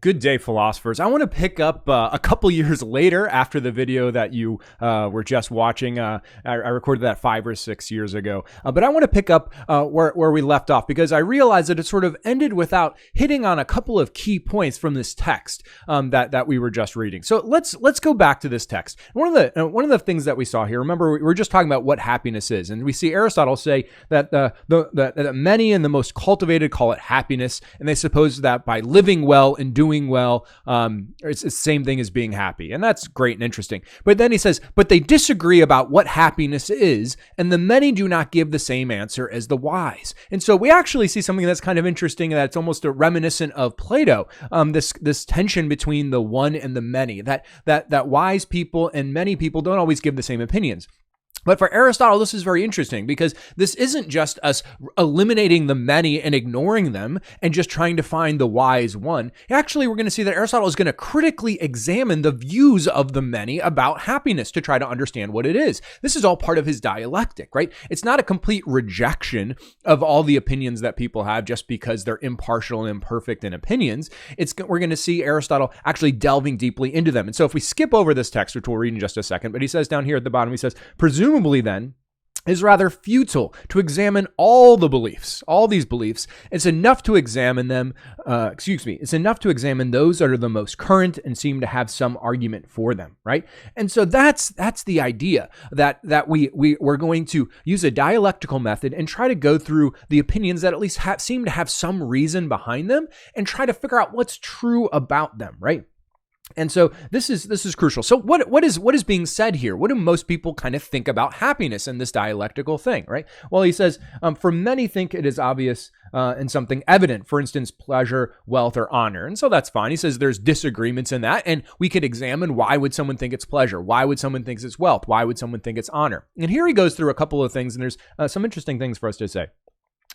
Good day, philosophers. I want to pick up a couple years later after the video that you were just watching. I recorded that 5 or 6 years ago. But I want to pick up where we left off because I realized that it sort of ended without hitting on a couple of key points from this text that we were just reading. So let's go back to this text. One of the things that we saw here, remember, we were just talking about what happiness is. And we see Aristotle say that the many and the most cultivated call it happiness. And they suppose that by living well and doing well, it's the same thing as being happy. And that's great and interesting. But then he says, but they disagree about what happiness is, and the many do not give the same answer as the wise. And so we actually see something that's kind of interesting, that's almost a reminiscent of Plato, this tension between the one and the many, that wise people and many people don't always give the same opinions. But for Aristotle, this is very interesting because this isn't just us eliminating the many and ignoring them and just trying to find the wise one. Actually, we're going to see that Aristotle is going to critically examine the views of the many about happiness to try to understand what it is. This is all part of his dialectic, right? It's not a complete rejection of all the opinions that people have just because they're impartial and imperfect in opinions. We're going to see Aristotle actually delving deeply into them. And so if we skip over this text, which we'll read in just a second, but he says down here at the bottom, he says, presumably then, is rather futile to examine all these beliefs. It's enough to examine them, it's enough to examine those that are the most current and seem to have some argument for them, right? And so that's the idea that we're going to use a dialectical method and try to go through the opinions that at least seem to have some reason behind them and try to figure out what's true about them, right? And so this is crucial. So what is being said here? What do most people kind of think about happiness in this dialectical thing, right? Well, he says, for many think it is obvious and something evident, for instance, pleasure, wealth, or honor. And so that's fine. He says there's disagreements in that, and we could examine why would someone think it's pleasure? Why would someone think it's wealth? Why would someone think it's honor? And here he goes through a couple of things, and there's some interesting things for us to say.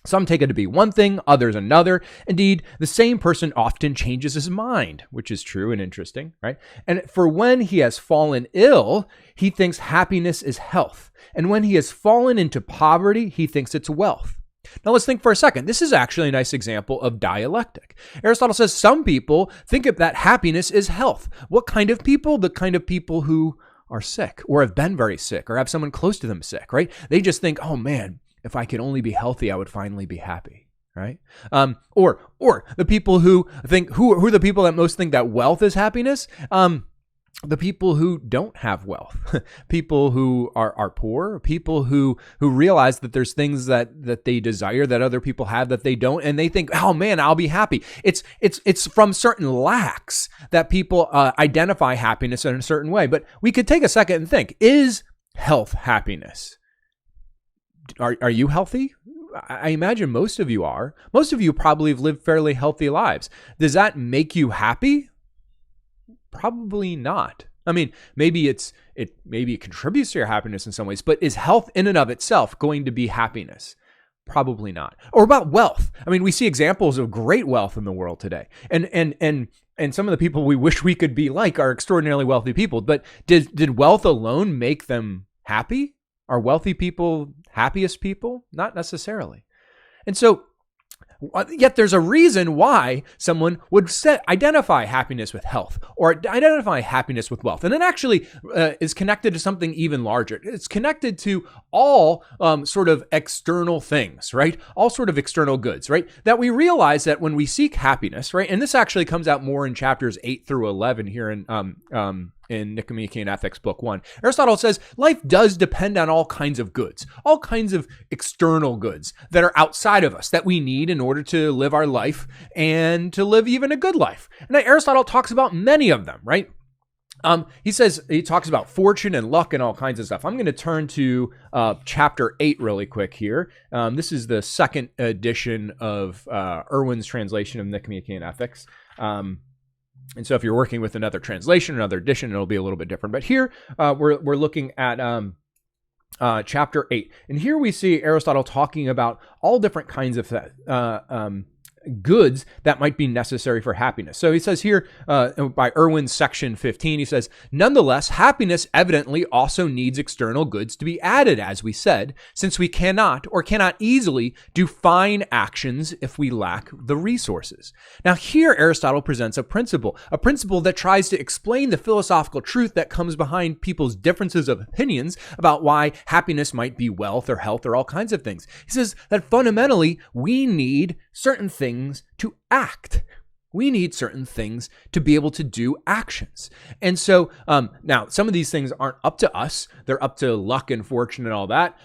Some take it to be one thing, others another. Indeed, the same person often changes his mind, which is true and interesting, right? And for when he has fallen ill, he thinks happiness is health. And when he has fallen into poverty, he thinks it's wealth. Now let's think for a second. This is actually a nice example of dialectic. Aristotle says some people think of that happiness is health. What kind of people? The kind of people who are sick or have been very sick or have someone close to them sick, right? They just think, oh man, if I could only be healthy, I would finally be happy, right? Or the people who think, who are the people that most think that wealth is happiness? The people who don't have wealth, people who are poor, people who realize that there's things that they desire that other people have that they don't, and they think, oh man, I'll be happy. It's from certain lacks that people identify happiness in a certain way. But we could take a second and think, is health happiness? Are you healthy? I imagine most of you are. Most of you probably have lived fairly healthy lives. Does that make you happy? Probably not. I mean, maybe it contributes to your happiness in some ways, but is health in and of itself going to be happiness? Probably not. Or about wealth. I mean, we see examples of great wealth in the world today. And some of the people we wish we could be like are extraordinarily wealthy people. But did wealth alone make them happy? Are wealthy people happiest people? Not necessarily. And so, yet there's a reason why someone would identify happiness with health or identify happiness with wealth. And it actually is connected to something even larger. It's connected to all sort of external things, right? All sort of external goods, right? That we realize that when we seek happiness, right? And this actually comes out more in chapters 8 through 11 here in Nicomachean Ethics, Book 1. Aristotle says life does depend on all kinds of goods, all kinds of external goods that are outside of us that we need in order to live our life and to live even a good life. And Aristotle talks about many of them, right? He talks about fortune and luck and all kinds of stuff. I'm going to turn to chapter 8 really quick here. This is the second edition of Irwin's translation of Nicomachean Ethics. And so if you're working with another translation, another edition, it'll be a little bit different. But here we're looking at chapter 8. And here we see Aristotle talking about all different kinds of goods that might be necessary for happiness. So he says here by Irwin's section 15, he says, nonetheless, happiness evidently also needs external goods to be added, as we said, since we cannot easily do fine actions if we lack the resources. Now here Aristotle presents a principle that tries to explain the philosophical truth that comes behind people's differences of opinions about why happiness might be wealth or health or all kinds of things. He says that fundamentally we need certain things to act. We need certain things to be able to do actions. And so now some of these things aren't up to us. They're up to luck and fortune and all that.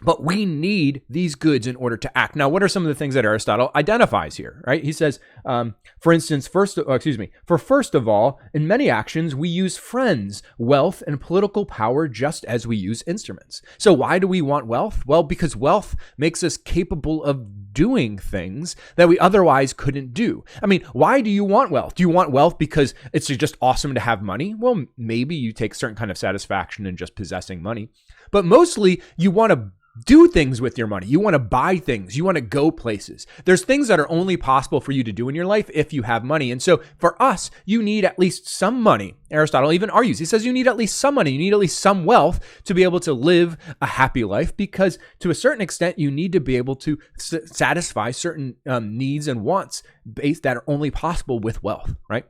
But we need these goods in order to act. Now, what are some of the things that Aristotle identifies here, right? He says, for instance, first of all, in many actions, we use friends, wealth, and political power just as we use instruments. So why do we want wealth? Well, because wealth makes us capable of doing things that we otherwise couldn't do. I mean, why do you want wealth? Do you want wealth because it's just awesome to have money? Well, maybe you take certain kind of satisfaction in just possessing money, but mostly you want to do things with your money. You want to buy things. You want to go places. There's things that are only possible for you to do in your life if you have money. And so for us, you need at least some money. Aristotle even argues. He says you need at least some money. You need at least some wealth to be able to live a happy life, because to a certain extent, you need to be able to satisfy certain needs and wants that are only possible with wealth, right?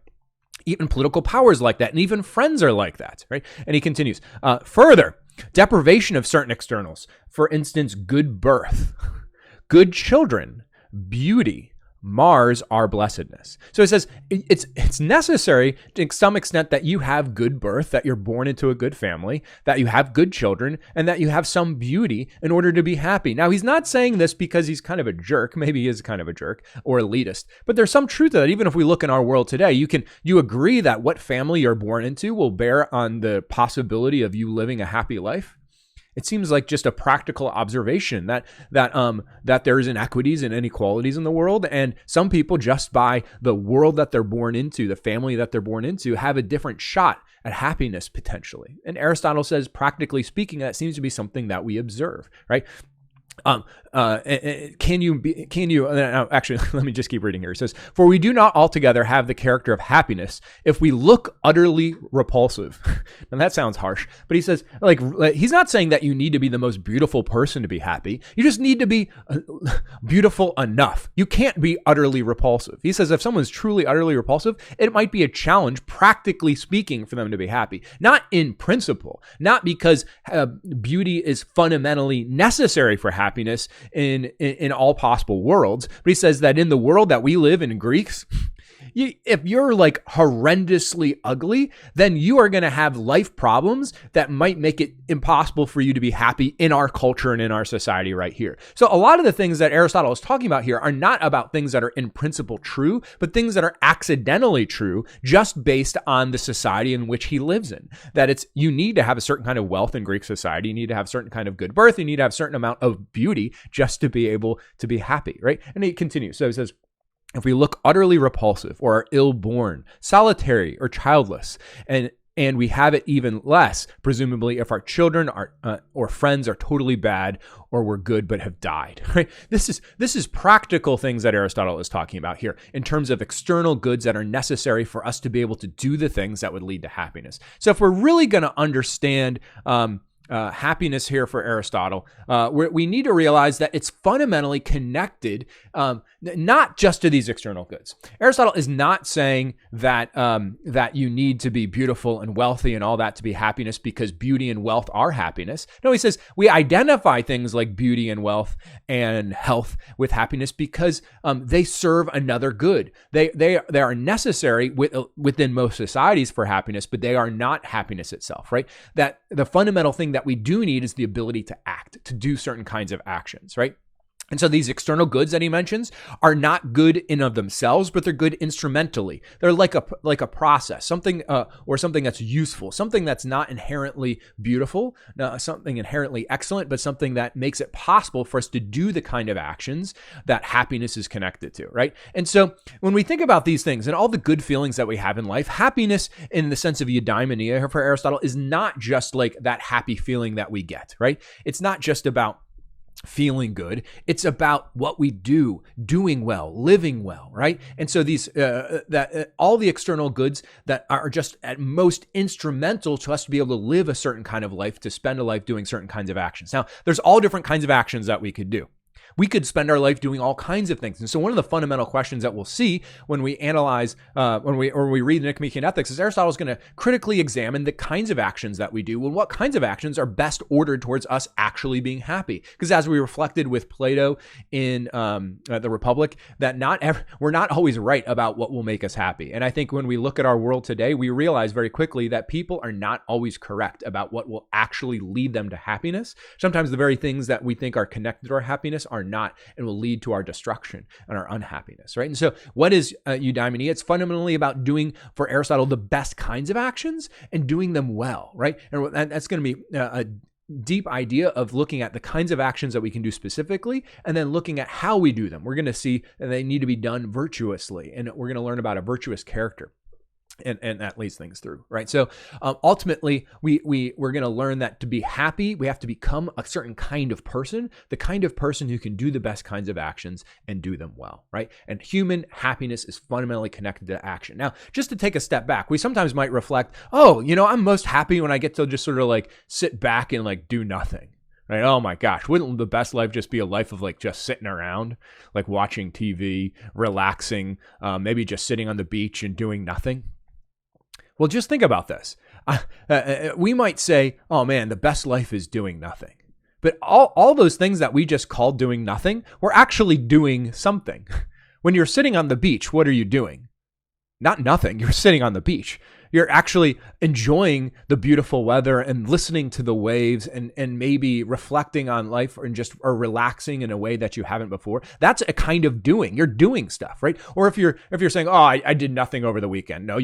Even political power is like that, and even friends are like that, right? And he continues, further, deprivation of certain externals, for instance, good birth, good children, beauty, mars our blessedness. So it says it's necessary to some extent that you have good birth, that you're born into a good family, that you have good children, and that you have some beauty in order to be happy. Now, he's not saying this because he's kind of a jerk. Maybe he is kind of a jerk or elitist, but there's some truth to that. Even if we look in our world today, you agree that what family you're born into will bear on the possibility of you living a happy life. It seems like just a practical observation that there's inequities and inequalities in the world, and some people, just by the world that they're born into, the family that they're born into, have a different shot at happiness potentially. And Aristotle says, practically speaking, that seems to be something that we observe, right? Actually, let me just keep reading here. It says, for we do not altogether have the character of happiness if we look utterly repulsive. And that sounds harsh, but he says, he's not saying that you need to be the most beautiful person to be happy. You just need to be beautiful enough. You can't be utterly repulsive. He says if someone's truly utterly repulsive, it might be a challenge, practically speaking, for them to be happy. Not in principle, not because beauty is fundamentally necessary for happiness in all possible worlds, but he says that in the world that we live in, Greeks, if you're like horrendously ugly, then you are going to have life problems that might make it impossible for you to be happy in our culture and in our society right here. So a lot of the things that Aristotle is talking about here are not about things that are in principle true, but things that are accidentally true just based on the society in which he lives in. That you need to have a certain kind of wealth in Greek society. You need to have a certain kind of good birth. You need to have a certain amount of beauty just to be able to be happy, right? And he continues. So he says, if we look utterly repulsive or are ill-born, solitary or childless, and we have it even less, presumably, if our children or friends are totally bad or we're good but have died, right? This is practical things that Aristotle is talking about here in terms of external goods that are necessary for us to be able to do the things that would lead to happiness. So if we're really going to understand happiness here for Aristotle, we need to realize that it's fundamentally connected, not just to these external goods. Aristotle is not saying that you need to be beautiful and wealthy and all that to be happiness because beauty and wealth are happiness. No, he says we identify things like beauty and wealth and health with happiness because they serve another good. They are necessary within most societies for happiness, but they are not happiness itself, right? That the fundamental thing that we do need is the ability to act, to do certain kinds of actions, right? And so these external goods that he mentions are not good in of themselves, but they're good instrumentally. They're like a process, something that's useful, something that's not inherently beautiful, something inherently excellent, but something that makes it possible for us to do the kind of actions that happiness is connected to, right? And so when we think about these things and all the good feelings that we have in life, happiness in the sense of eudaimonia for Aristotle is not just like that happy feeling that we get, right? It's not just about feeling good. It's about what we do, doing well, living well, right? And so these all the external goods that are just at most instrumental to us to be able to live a certain kind of life, to spend a life doing certain kinds of actions. Now, there's all different kinds of actions that we could do. We could spend our life doing all kinds of things. And so one of the fundamental questions that we'll see when we analyze, when we read Nicomachean Ethics, is Aristotle is going to critically examine the kinds of actions that we do and what kinds of actions are best ordered towards us actually being happy. Because as we reflected with Plato in the Republic, that we're not always right about what will make us happy. And I think when we look at our world today, we realize very quickly that people are not always correct about what will actually lead them to happiness. Sometimes the very things that we think are connected to our happiness are not, and will lead to our destruction and our unhappiness, right? And so what is eudaimonia? It's fundamentally about doing, for Aristotle, the best kinds of actions and doing them well, right? And that's going to be a deep idea of looking at the kinds of actions that we can do specifically, and then looking at how we do them. We're going to see that they need to be done virtuously, and we're going to learn about a virtuous character. And that leads things through, right? So ultimately, we're going to learn that to be happy, we have to become a certain kind of person, the kind of person who can do the best kinds of actions and do them well, right? And human happiness is fundamentally connected to action. Now, just to take a step back, we sometimes might reflect, oh, I'm most happy when I get to just sort of like sit back and like do nothing. Right? Oh my gosh, wouldn't the best life just be a life of like just sitting around, like watching TV, relaxing, maybe just sitting on the beach and doing nothing? Well, just think about this. We might say, oh man, the best life is doing nothing. But all those things that we just called doing nothing, we're actually doing something. When you're sitting on the beach, what are you doing? Not nothing. You're sitting on the beach. You're actually enjoying the beautiful weather and listening to the waves and maybe reflecting on life or relaxing in a way that you haven't before. That's a kind of doing. You're doing stuff, right? Or if you're saying, oh, I did nothing over the weekend. No,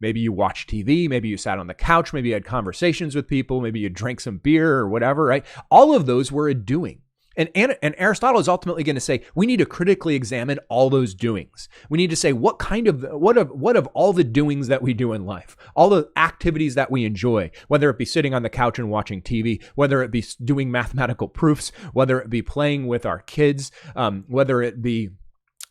maybe you watched TV, maybe you sat on the couch, maybe you had conversations with people, maybe you drank some beer or whatever, right? All of those were a doing. And Aristotle is ultimately going to say we need to critically examine all those doings. We need to say what of all the doings that we do in life, all the activities that we enjoy, whether it be sitting on the couch and watching TV, whether it be doing mathematical proofs, whether it be playing with our kids, whether it be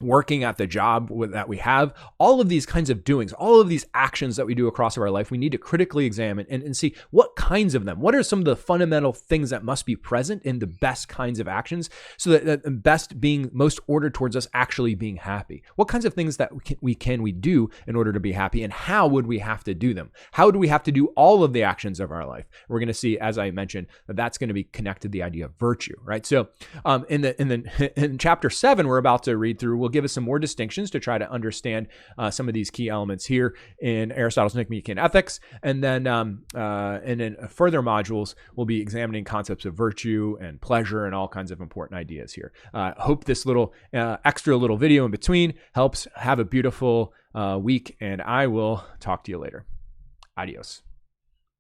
working at the job that we have, all of these kinds of doings, all of these actions that we do across our life, we need to critically examine and see what kinds of them, what are some of the fundamental things that must be present in the best kinds of actions so that best being most ordered towards us actually being happy. What kinds of things that we do in order to be happy, and how would we have to do them? How do we have to do all of the actions of our life? We're going to see, as I mentioned, that's going to be connected to the idea of virtue, right? So in chapter 7, we're about to read through, will give us some more distinctions to try to understand some of these key elements here in Aristotle's Nicomachean Ethics. And then in further modules, we'll be examining concepts of virtue and pleasure and all kinds of important ideas here. Hope this little extra little video in between helps. Have a beautiful week, and I will talk to you later. Adios.